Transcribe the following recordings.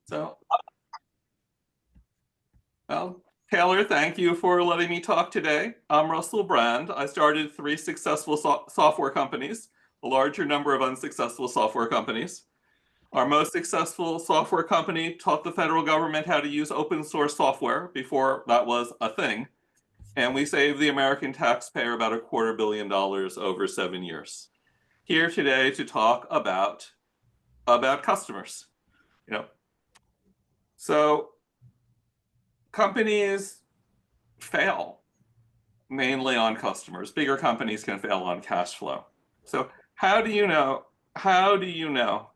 So, well, Taylor, thank you for letting me talk today. I'm Russel Brand. I started 3 successful software companies, a larger number of unsuccessful software companies. Our most successful software company taught the federal government how to use open source software before that was a thing. And we saved the American taxpayer about $250 million over 7 years. Here today to talk about customers. You know, so companies fail mainly on customers. Bigger companies can fail on cash flow. So how do you know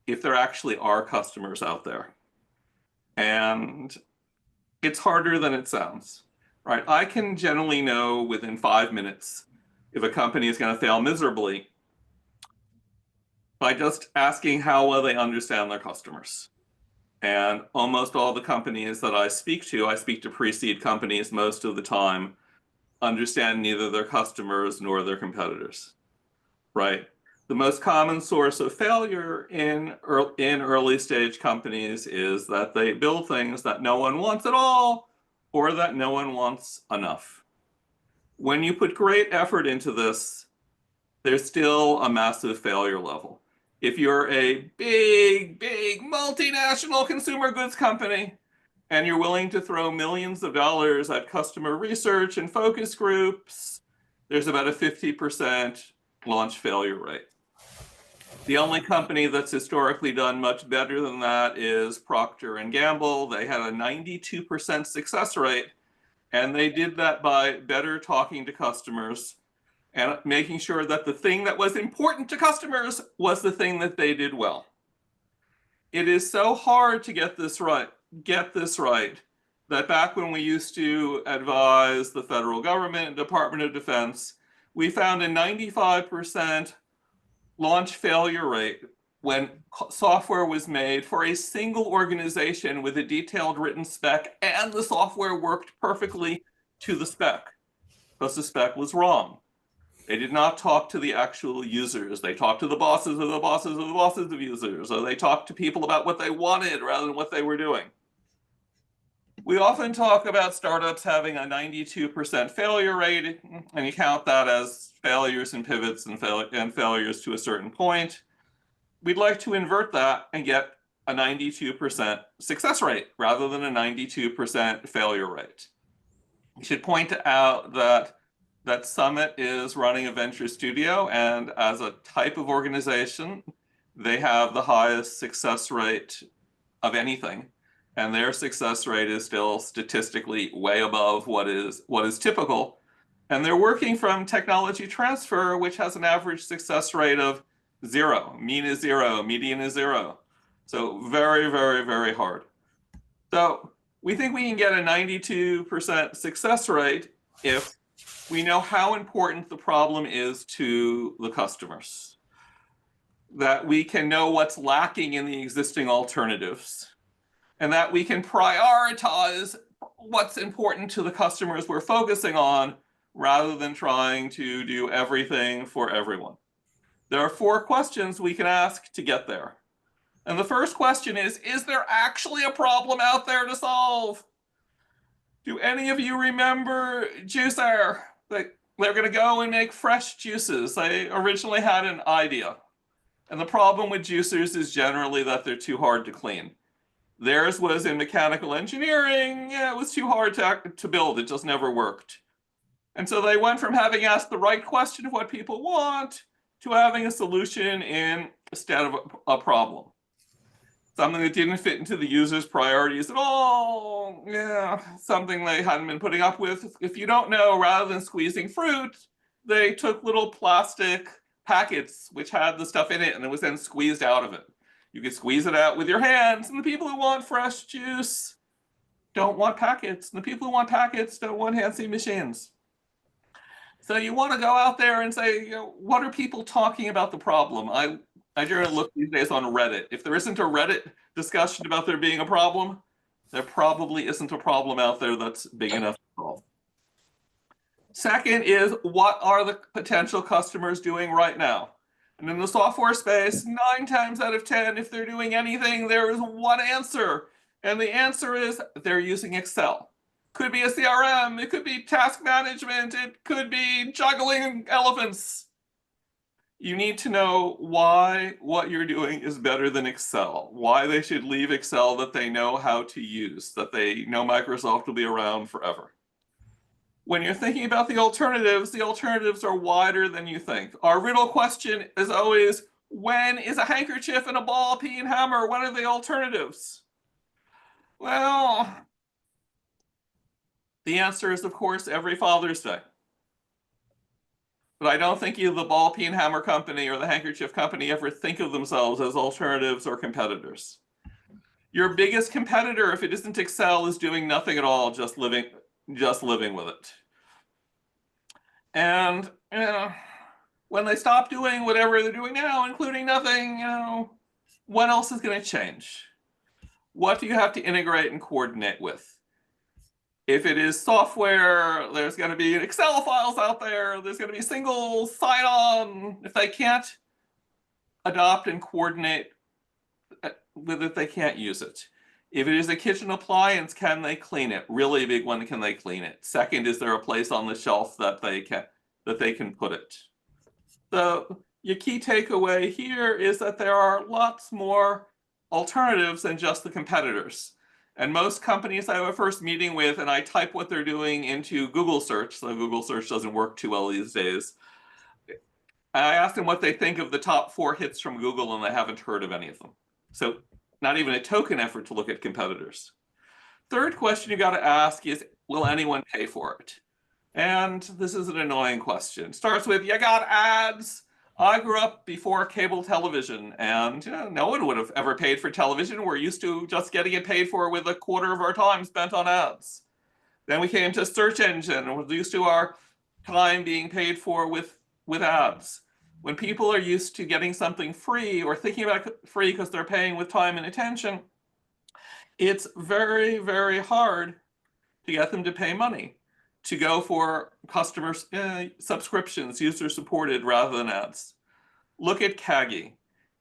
if there actually are customers out there? And it's harder than it sounds, right? I can generally know within 5 minutes if a company is going to fail miserably by just asking how well they understand their customers. And almost all the companies that I speak to pre-seed companies most of the time, understand neither their customers nor their competitors, right? The most common source of failure in early stage companies is that they build things that no one wants at all or that no one wants enough. When you put great effort into this, there's still a massive failure level. If you're a big multinational consumer goods company and you're willing to throw millions of dollars at customer research and focus groups, there's about a 50% launch failure rate. The only company that's historically done much better than that is Procter & Gamble. They had a 92% success rate, and they did that by better talking to customers and making sure that the thing that was important to customers was the thing that they did well. It is so hard to get this right, that back when we used to advise the federal government and Department of Defense, we found a 95% launch failure rate when software was made for a single organization with a detailed written spec and the software worked perfectly to the spec, because the spec was wrong. They did not talk to the actual users. They talked to the bosses of the bosses of the bosses of users, or they talked to people about what they wanted rather than what they were doing. We often talk about startups having a 92% failure rate, and you count that as failures and pivots and failures to a certain point. We'd like to invert that and get a 92% success rate rather than a 92% failure rate. We should point out that Summit is running a venture studio, and as a type of organization, they have the highest success rate of anything. And their success rate is still statistically way above what is typical. And they're working from technology transfer, which has an average success rate of 0. Mean is 0, median is 0. So very, very, very hard. So we think we can get a 92% success rate if we know how important the problem is to the customers, that we can know what's lacking in the existing alternatives, and that we can prioritize what's important to the customers we're focusing on rather than trying to do everything for everyone. There are 4 questions we can ask to get there. And the first question is there actually a problem out there to solve? Do any of you remember Juicer? They're going to go and make fresh juices. They originally had an idea. And the problem with juicers is generally that they're too hard to clean. Theirs was in mechanical engineering. Yeah, it was too hard to build. It just never worked. And so they went from having asked the right question of what people want to having a solution instead of a problem. Something that didn't fit into the user's priorities at all. Yeah, something they hadn't been putting up with. If you don't know, rather than squeezing fruit, they took little plastic packets which had the stuff in it, and it was then squeezed out of it. You could squeeze it out with your hands, and the people who want fresh juice don't want packets, and the people who want packets don't want fancy machines. So you want to go out there and say, what are people talking about the problem? I generally look these days on Reddit. If there isn't a Reddit discussion about there being a problem, there probably isn't a problem out there that's big enough to solve. Second is, what are the potential customers doing right now? And in the software space, 9 times out of 10, if they're doing anything, there is one answer. And the answer is they're using Excel. Could be a CRM, it could be task management, it could be juggling elephants. You need to know why what you're doing is better than Excel, why they should leave Excel that they know how to use, that they know Microsoft will be around forever. When you're thinking about the alternatives are wider than you think. Our riddle question is always, when is a handkerchief and a ball peen hammer? What are the alternatives? Well, the answer is, of course, every Father's Day. But I don't think either the ball peen hammer company or the handkerchief company ever think of themselves as alternatives or competitors. Your biggest competitor, if it isn't Excel, is doing nothing at all, just living with it. And when they stop doing whatever they're doing now, including nothing, what else is going to change? What do you have to integrate and coordinate with? If it is software, there's going to be Excel files out there. There's going to be single sign-on. If they can't adopt and coordinate with it, they can't use it. If it is a kitchen appliance, can they clean it? Really big one, can they clean it? Second, is there a place on the shelf that they can put it? So your key takeaway here is that there are lots more alternatives than just the competitors. And most companies I have a first meeting with, and I type what they're doing into Google search, so Google search doesn't work too well these days. I ask them what they think of the top 4 hits from Google, and they haven't heard of any of them. So not even a token effort to look at competitors. Third question you got to ask is, will anyone pay for it? And this is an annoying question. It starts with, you got ads. I grew up before cable television, and no one would have ever paid for television. We're used to just getting it paid for with a quarter of our time spent on ads. Then we came to search engine, and we're used to our time being paid for with ads. When people are used to getting something free or thinking about it free because they're paying with time and attention, it's very, very hard to get them to pay money, to go for customers subscriptions, user supported rather than ads. Look at Kaggy.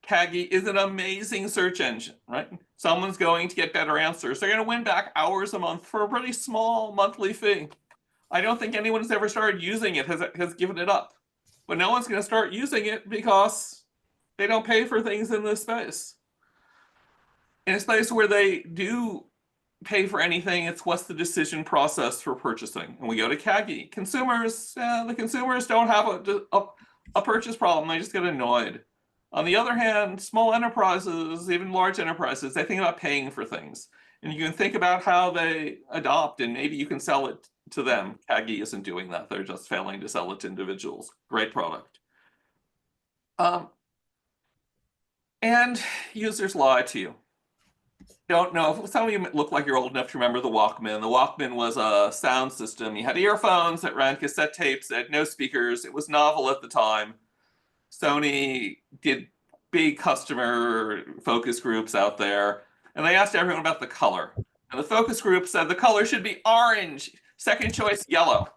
Kaggy is an amazing search engine, right? Someone's going to get better answers. They're going to win back hours a month for a pretty small monthly fee. I don't think anyone who's ever started using it has given it up. But no one's going to start using it because they don't pay for things in this space. In a space where they do pay for anything, it's what's the decision process for purchasing. And we go to Kaggy. The consumers don't have a purchase problem. They just get annoyed. On the other hand, small enterprises, even large enterprises, they think about paying for things. And you can think about how they adopt, and maybe you can sell it to them. Kaggy isn't doing that. They're just failing to sell it to individuals. Great product. And users lie to you. Don't know if some of you look like you're old enough to remember the Walkman. The Walkman was a sound system. You had earphones that ran cassette tapes that had no speakers. It was novel at the time. Sony did big customer focus groups out there, and they asked everyone about the color. And the focus group said the color should be orange, second choice yellow.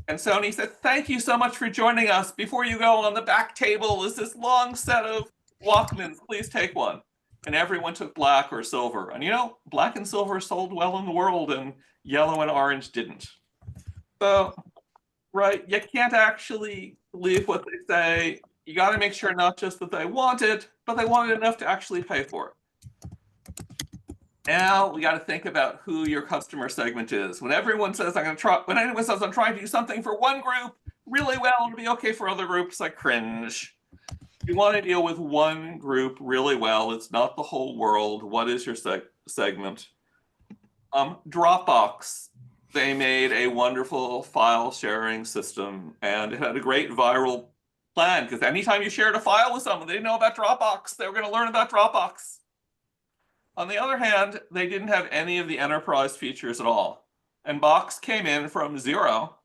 And Sony said, thank you so much for joining us. Before you go, on the back table is this long set of Walkmans. Please take one. And everyone took black or silver. And black and silver sold well in the world, and yellow and orange didn't. So, right, you can't actually believe what they say. You got to make sure not just that they want it, but they want it enough to actually pay for it. Now we got to think about who your customer segment is. When anyone says I'm trying to do something for one group really well, it'll be okay for other groups, I cringe. You want to deal with one group really well. It's not the whole world. What is your segment? Dropbox. They made a wonderful file sharing system, and it had a great viral plan, because anytime you shared a file with someone, they didn't know about Dropbox. They were going to learn about Dropbox. On the other hand, they didn't have any of the enterprise features at all. And Box came in from zero,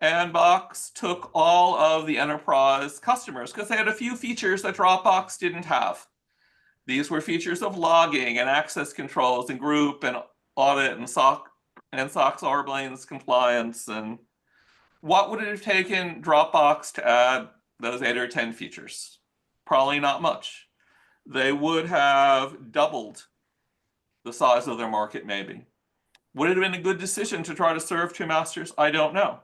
and Box took all of the enterprise customers because they had a few features that Dropbox didn't have. These were features of logging and access controls and group and audit and SOX Sarbanes compliance. And what would it have taken Dropbox to add those 8 or 10 features. Probably not much. They would have doubled the size of their market, maybe. Would it have been a good decision to try to serve two masters? I don't know.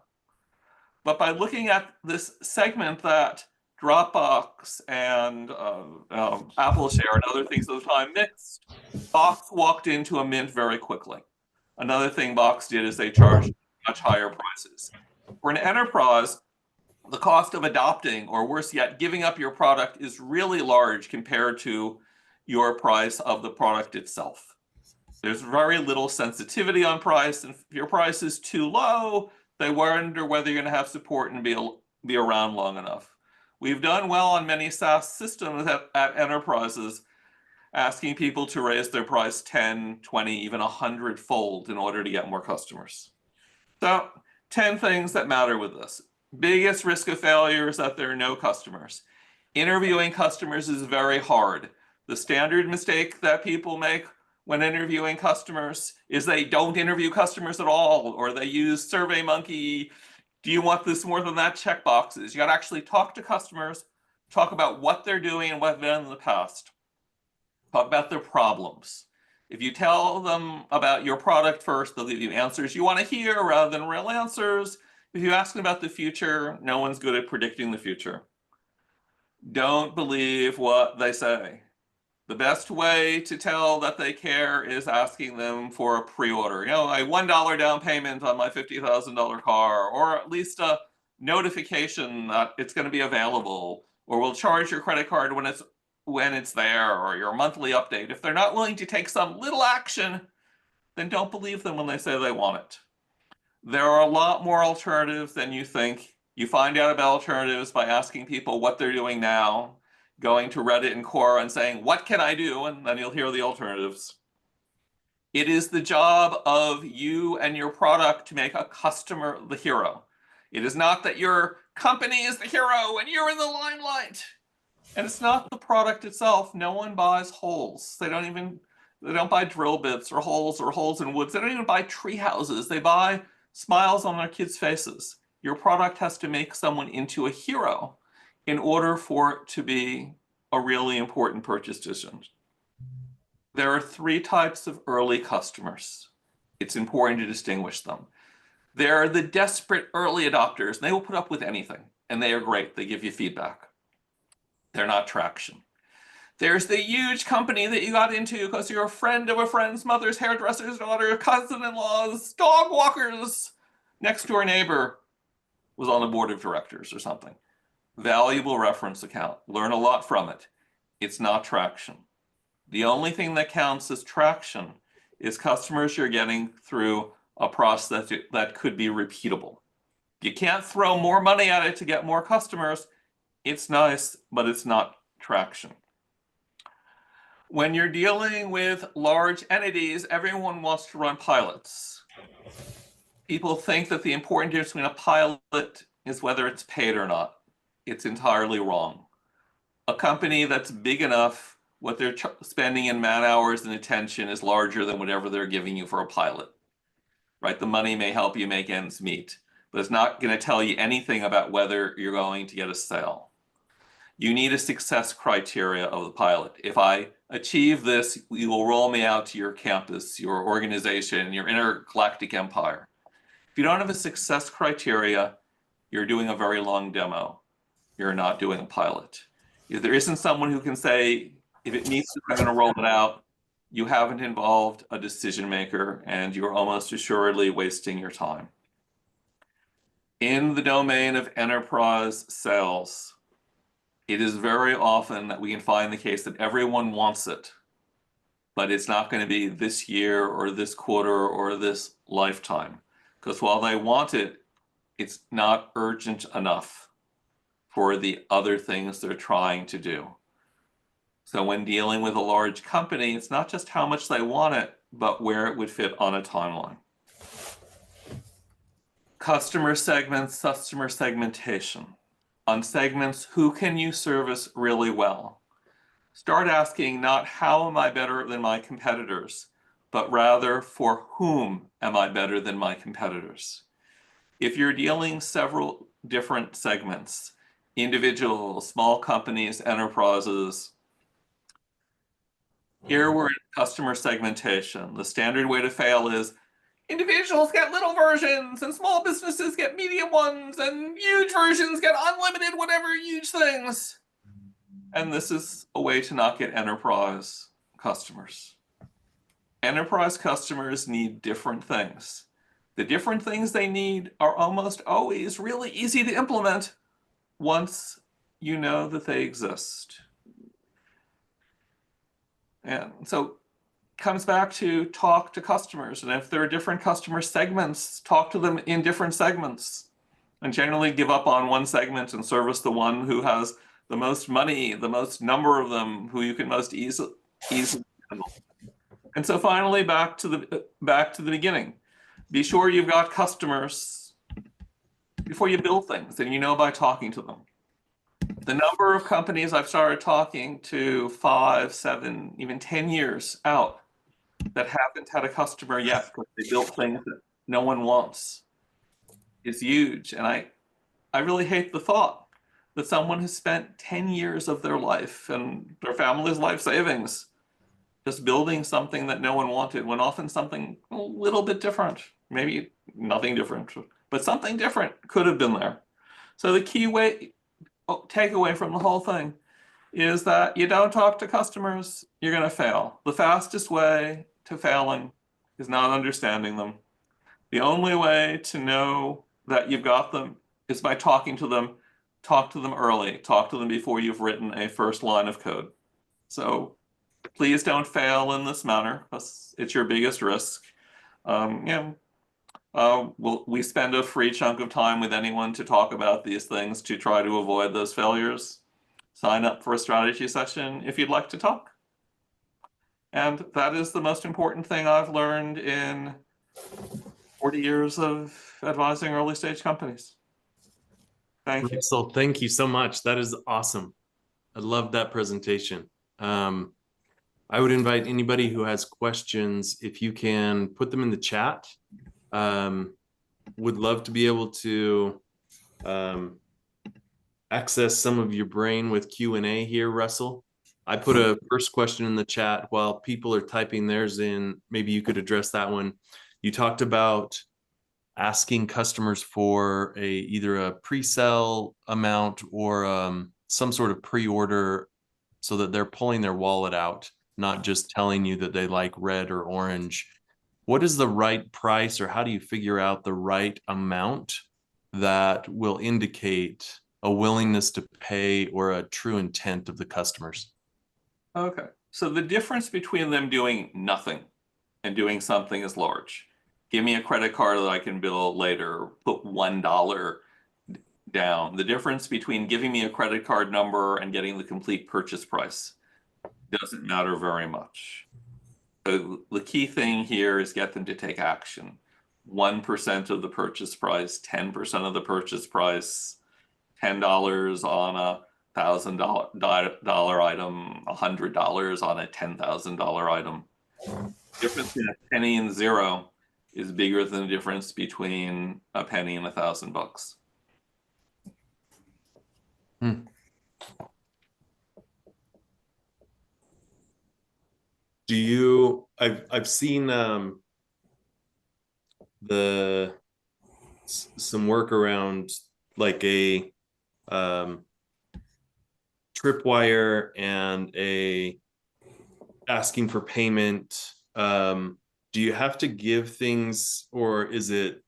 But by looking at this segment that Dropbox and Apple Share and other things at the time mixed, Box walked into a mint very quickly. Another thing Box did is they charged much higher prices. For an enterprise, the cost of adopting, or worse yet, giving up your product is really large compared to your price of the product itself. There's very little sensitivity on price, and if your price is too low, they wonder whether you're going to have support and be around long enough. We've done well on many SaaS systems at enterprises, asking people to raise their price 10, 20, even 100-fold in order to get more customers. So 10 things that matter with this. Biggest risk of failure is that there are no customers. Interviewing customers is very hard. The standard mistake that people make when interviewing customers is they don't interview customers at all, or they use SurveyMonkey, do you want this more than that checkboxes. You got to actually talk to customers, talk about what they're doing and what they've done in the past. Talk about their problems. If you tell them about your product first, they'll give you answers you want to hear rather than real answers. If you ask them about the future, no one's good at predicting the future. Don't believe what they say. The best way to tell that they care is asking them for a pre-order. You know, a $1 down payment on my $50,000 car, or at least a notification that it's going to be available, or we'll charge your credit card when it's there, or your monthly update. If they're not willing to take some little action, then don't believe them when they say they want it. There are a lot more alternatives than you think. You find out about alternatives by asking people what they're doing now, going to Reddit and Quora and saying, what can I do? And then you'll hear the alternatives. It is the job of you and your product to make a customer the hero. It is not that your company is the hero and you're in the limelight. And it's not the product itself. No one buys holes. They don't buy drill bits or holes in woods. They don't even buy tree houses. They buy smiles on their kids' faces. Your product has to make someone into a hero in order for it to be a really important purchase decision. There are 3 types of early customers. It's important to distinguish them. There are the desperate early adopters, and they will put up with anything, and they are great. They give you feedback. They're not traction. There's the huge company that you got into because you're a friend of a friend's mother's hairdresser's daughter, cousin-in-law's, dog walkers, next door neighbor was on the board of directors or something. Valuable reference account. Learn a lot from it. It's not traction. The only thing that counts as traction is customers you're getting through a process that could be repeatable. You can't throw more money at it to get more customers. It's nice, but it's not traction. When you're dealing with large entities, everyone wants to run pilots. People think that the important difference between a pilot is whether it's paid or not. It's entirely wrong. A company that's big enough, what they're spending in man hours and attention is larger than whatever they're giving you for a pilot, right? The money may help you make ends meet, but it's not going to tell you anything about whether you're going to get a sale. You need a success criteria of the pilot. If I achieve this, you will roll me out to your campus, your organization, your intergalactic empire. If you don't have a success criteria, you're doing a very long demo. You're not doing a pilot. If there isn't someone who can say, if it meets, I'm going to roll it out, you haven't involved a decision maker, and you're almost assuredly wasting your time. In the domain of enterprise sales, it is very often that we can find the case that everyone wants it, but it's not going to be this year or this quarter or this lifetime. Because while they want it, it's not urgent enough for the other things they're trying to do. So when dealing with a large company, it's not just how much they want it, but where it would fit on a timeline. Customer segments, customer segmentation. On segments, who can you service really well? Start asking not how am I better than my competitors, but rather for whom am I better than my competitors? If you're dealing several different segments, individuals, small companies, enterprises. Here we're in customer segmentation. The standard way to fail is individuals get little versions and small businesses get medium ones and huge versions get unlimited whatever huge things. And this is a way to not get enterprise customers. Enterprise customers need different things. The different things they need are almost always really easy to implement once you know that they exist. And so it comes back to talk to customers. And if there are different customer segments, talk to them in different segments. And generally give up on one segment and service the one who has the most money, the most number of them, who you can most easily handle. And so finally, back to the beginning. Be sure you've got customers before you build things, and you know by talking to them. The number of companies I've started talking to 5, 7, even 10 years out that haven't had a customer yet because they built things that no one wants is huge. And I really hate the thought that someone has spent 10 years of their life and their family's life savings just building something that no one wanted, when often something a little bit different, maybe nothing different, but something different could have been there. So the key takeaway from the whole thing is that you don't talk to customers, you're going to fail. The fastest way to failing is not understanding them. The only way to know that you've got them is by talking to them. Talk to them early. Talk to them before you've written a first line of code. So please don't fail in this manner. It's your biggest risk. We spend a free chunk of time with anyone to talk about these things to try to avoid those failures. Sign up for a strategy session if you'd like to talk. And that is the most important thing I've learned in 40 years of advising early stage companies. Thank you. Russel, thank you so much. That is awesome. I love that presentation. I would invite anybody who has questions, if you can put them in the chat. Would love to be able to access some of your brain with Q&A here, Russel. I put a first question in the chat while people are typing theirs in. Maybe you could address that one. You talked about asking customers for either a pre-sale amount or some sort of pre-order so that they're pulling their wallet out, not just telling you that they like red or orange. What is the right price, or how do you figure out the right amount that will indicate a willingness to pay or a true intent of the customers? Okay, so the difference between them doing nothing and doing something is large. Give me a credit card that I can bill later, put $1 down. The difference between giving me a credit card number and getting the complete purchase price doesn't matter very much. So the key thing here is get them to take action. 1% of the purchase price, 10% of the purchase price, $10 on a $1,000 item, $100 on a $10,000 item. The difference between a penny and zero is bigger than the difference between a penny and $1,000. I've seen some work around like a tripwire and asking for payment. Do you have to give things, or is it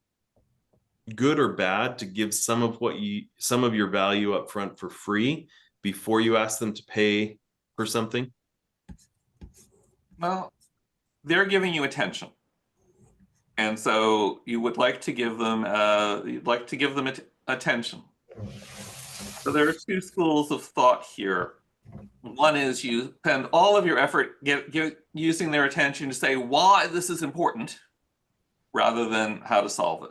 good or bad to give some of your value up front for free before you ask them to pay for something? Well, they're giving you attention, and so you would like to give them attention. So there are two schools of thought here. One is you spend all of your effort using their attention to say why this is important rather than how to solve it.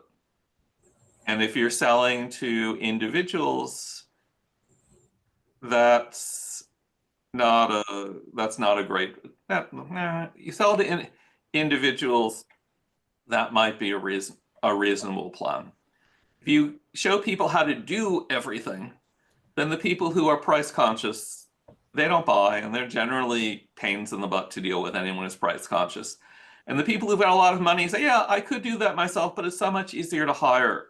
And if you're selling to individuals, that's not a great, you sell to individuals, that might be a reasonable plan. If you show people how to do everything, then the people who are price conscious, they don't buy, and they're generally pains in the butt to deal with anyone who's price conscious. And the people who've got a lot of money say, yeah, I could do that myself, but it's so much easier to hire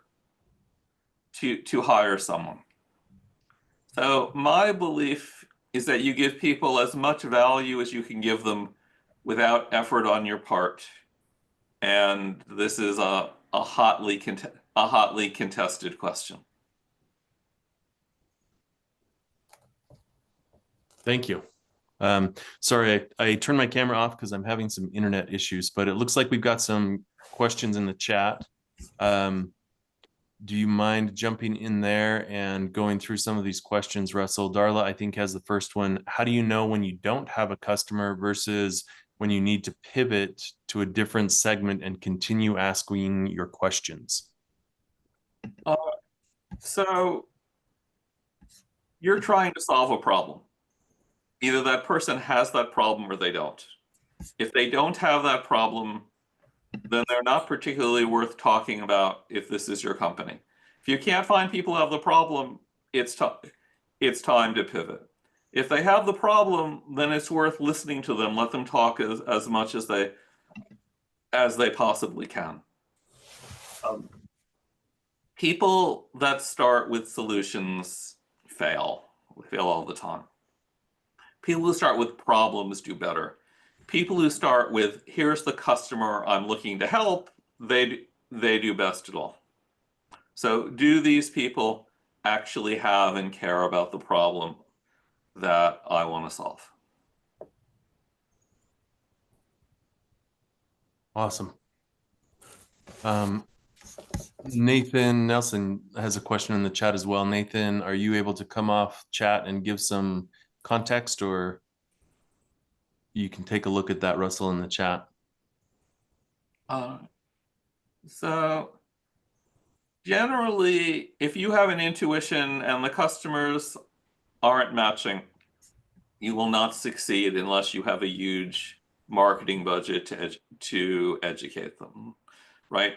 someone. So my belief is that you give people as much value as you can give them without effort on your part. And this is a hotly contested question. Thank you. Sorry, I turned my camera off because I'm having some internet issues, but it looks like we've got some questions in the chat. Do you mind jumping in there and going through some of these questions, Russell? Darla, I think, has the first one. How do you know when you don't have a customer versus when you need to pivot to a different segment and continue asking your questions? So you're trying to solve a problem. Either that person has that problem or they don't. If they don't have that problem, then they're not particularly worth talking about if this is your company. If you can't find people who have the problem, it's time to pivot. If they have the problem, then it's worth listening to them. Let them talk as much as they possibly can. People that start with solutions fail all the time. People who start with problems do better. People who start with, here's the customer I'm looking to help, they do best at all. So do these people actually have and care about the problem that I want to solve? Awesome. Nathan Nelson has a question in the chat as well. Nathan, are you able to come off chat and give some context, or you can take a look at that, Russell, in the chat? So generally, if you have an intuition and the customers aren't matching, you will not succeed unless you have a huge marketing budget to educate them, right?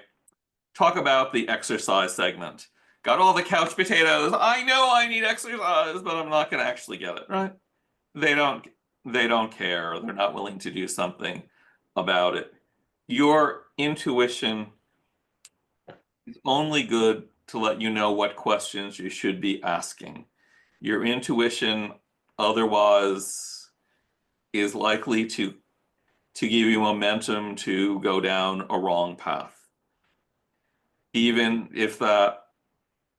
Talk about the exercise segment. Got all the couch potatoes. I know I need exercise, but I'm not going to actually get it, right? They don't care. They're not willing to do something about it. Your intuition is only good to let you know what questions you should be asking. Your intuition otherwise is likely to give you momentum to go down a wrong path, even if that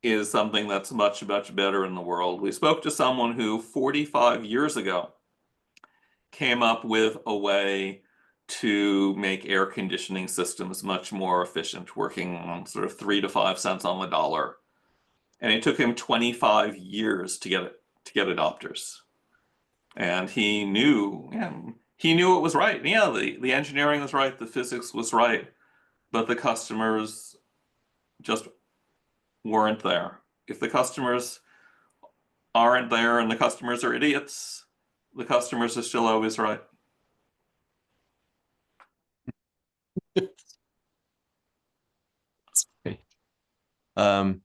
is something that's much, much better in the world. We spoke to someone who 45 years ago came up with a way to make air conditioning systems much more efficient, working on sort of 3 to 5 cents on the dollar. And it took him 25 years to get adopters. And he knew it was right. Yeah, the engineering was right, the physics was right, but the customers just weren't there. If the customers aren't there and the customers are idiots, the customers are still always right. That's great. I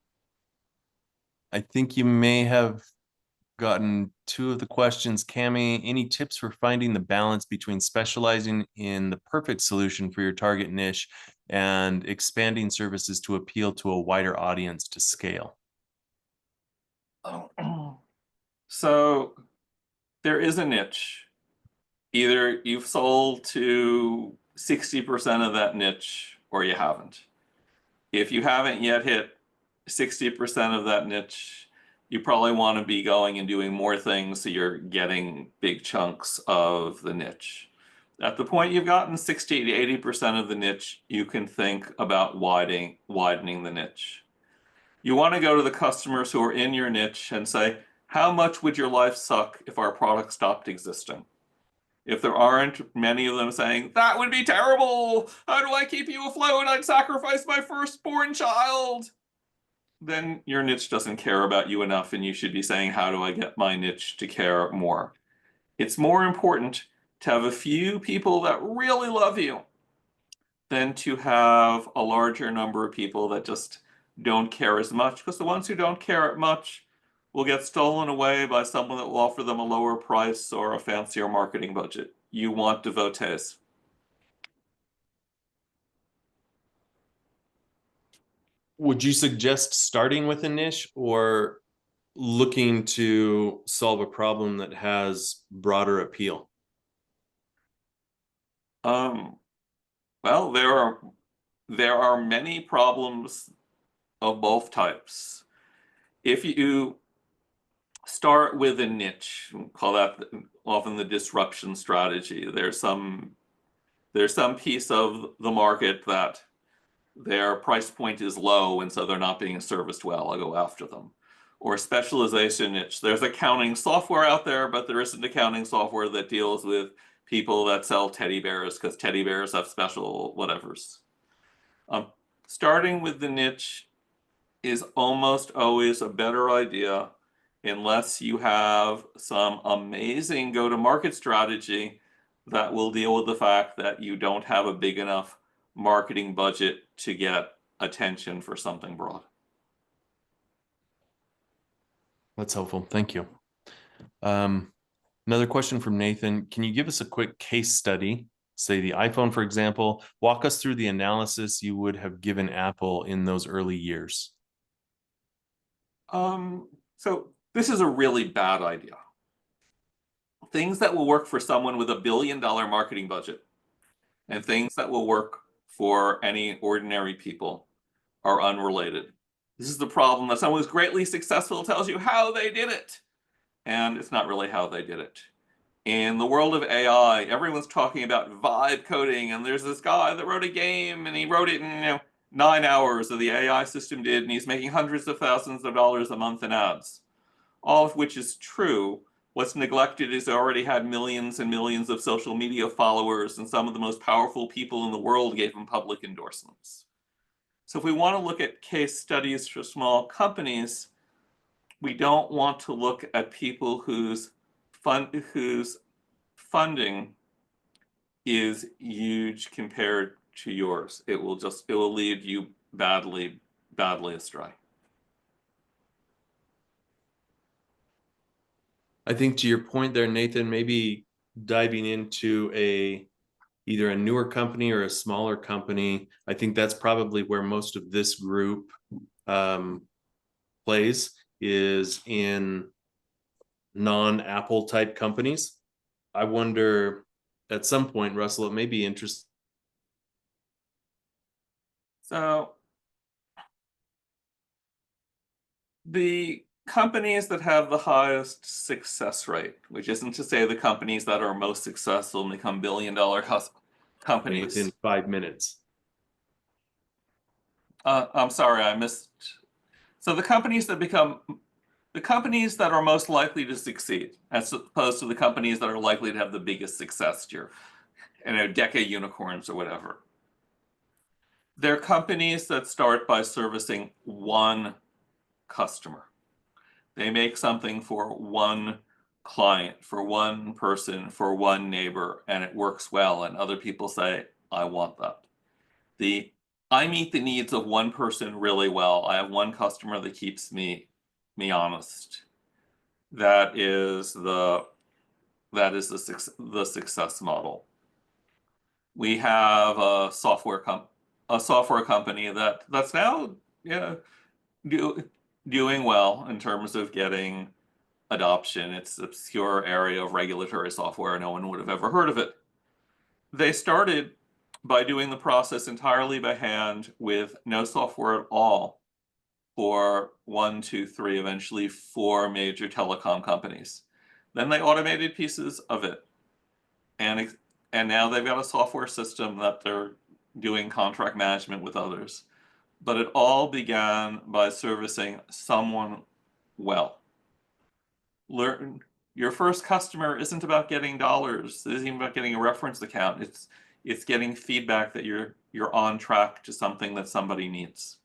think you may have gotten two of the questions. Cami, any tips for finding the balance between specializing in the perfect solution for your target niche and expanding services to appeal to a wider audience to scale? So there is a niche. Either you've sold to 60% of that niche or you haven't. If you haven't yet hit 60% of that niche, you probably want to be going and doing more things so you're getting big chunks of the niche. At the point you've gotten 60 to 80% of the niche, you can think about widening the niche. You want to go to the customers who are in your niche and say, how much would your life suck if our product stopped existing? If there aren't many of them saying, that would be terrible, how do I keep you afloat? I'd sacrifice my firstborn child. Then your niche doesn't care about you enough, and you should be saying, how do I get my niche to care more? It's more important to have a few people that really love you than to have a larger number of people that just don't care as much, because the ones who don't care much will get stolen away by someone that will offer them a lower price or a fancier marketing budget. You want devotees. Would you suggest starting with a niche or looking to solve a problem that has broader appeal? Well, there are many problems of both types. If you start with a niche, call that often the disruption strategy. There's some piece of the market that their price point is low and so they're not being serviced well. I'll go after them. Or specialization niche. There's accounting software out there, but there isn't accounting software that deals with people that sell teddy bears because teddy bears have special whatevers. Starting with the niche is almost always a better idea unless you have some amazing go-to-market strategy that will deal with the fact that you don't have a big enough marketing budget to get attention for something broad. That's helpful. Thank you. Another question from Nathan. Can you give us a quick case study, say the iPhone, for example? Walk us through the analysis you would have given Apple in those early years. So this is a really bad idea. Things that will work for someone with $1 billion marketing budget and things that will work for any ordinary people are unrelated. This is the problem that someone who's greatly successful tells you how they did it. And it's not really how they did it. In the world of AI, everyone's talking about vibe coding, and there's this guy that wrote a game, and he wrote it in 9 hours, or the AI system did, and he's making hundreds of thousands of dollars a month in ads. All of which is true. What's neglected is already had millions and millions of social media followers, and some of the most powerful people in the world gave him public endorsements. So if we want to look at case studies for small companies, we don't want to look at people whose funding is huge compared to yours. It will lead you badly astray. I think to your point there, Nathan, maybe diving into either a newer company or a smaller company, I think that's probably where most of this group plays, is in non-Apple type companies. I wonder at some point, Russell, it may be interesting. So the companies that have the highest success rate, which isn't to say the companies that are most successful and become billion-dollar companies. Within 5 minutes. I'm sorry, I missed. So the companies that are most likely to succeed, as opposed to the companies that are likely to have the biggest success year, decade unicorns or whatever. They're companies that start by servicing one customer. They make something for one client, for one person, for one neighbor, and it works well. And other people say, I want that. I meet the needs of one person really well. I have one customer that keeps me honest. That is the success model. We have a software company that's now doing well in terms of getting adoption. It's an obscure area of regulatory software. No one would have ever heard of it. They started by doing the process entirely by hand with no software at all for 1, 2, 3, eventually 4 major telecom companies. Then they automated pieces of it. And now they've got a software system that they're doing contract management with others. But it all began by servicing someone well. Your first customer isn't about getting dollars. It isn't even about getting a reference account. It's getting feedback that you're on track to something that somebody needs.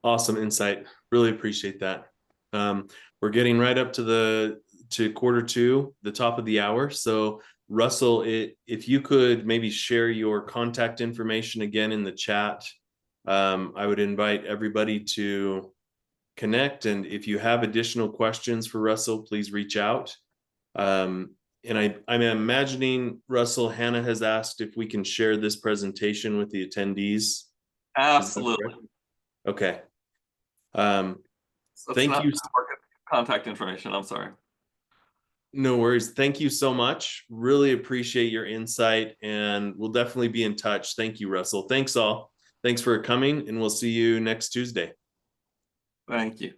Awesome insight. Really appreciate that. We're getting right up to quarter to the top of the hour. So Russell, if you could maybe share your contact information again in the chat, I would invite everybody to connect. And if you have additional questions for Russell, please reach out. And I'm imagining, Russell, Hannah has asked if we can share this presentation with the attendees. Is that Absolutely. correct? Okay. So it's Thank not you. contact information. I'm sorry. No worries. Thank you so much. Really appreciate your insight, and we'll definitely be in touch. Thank you, Russell. Thanks all. Thanks for coming, and we'll see you next Tuesday. Thank you.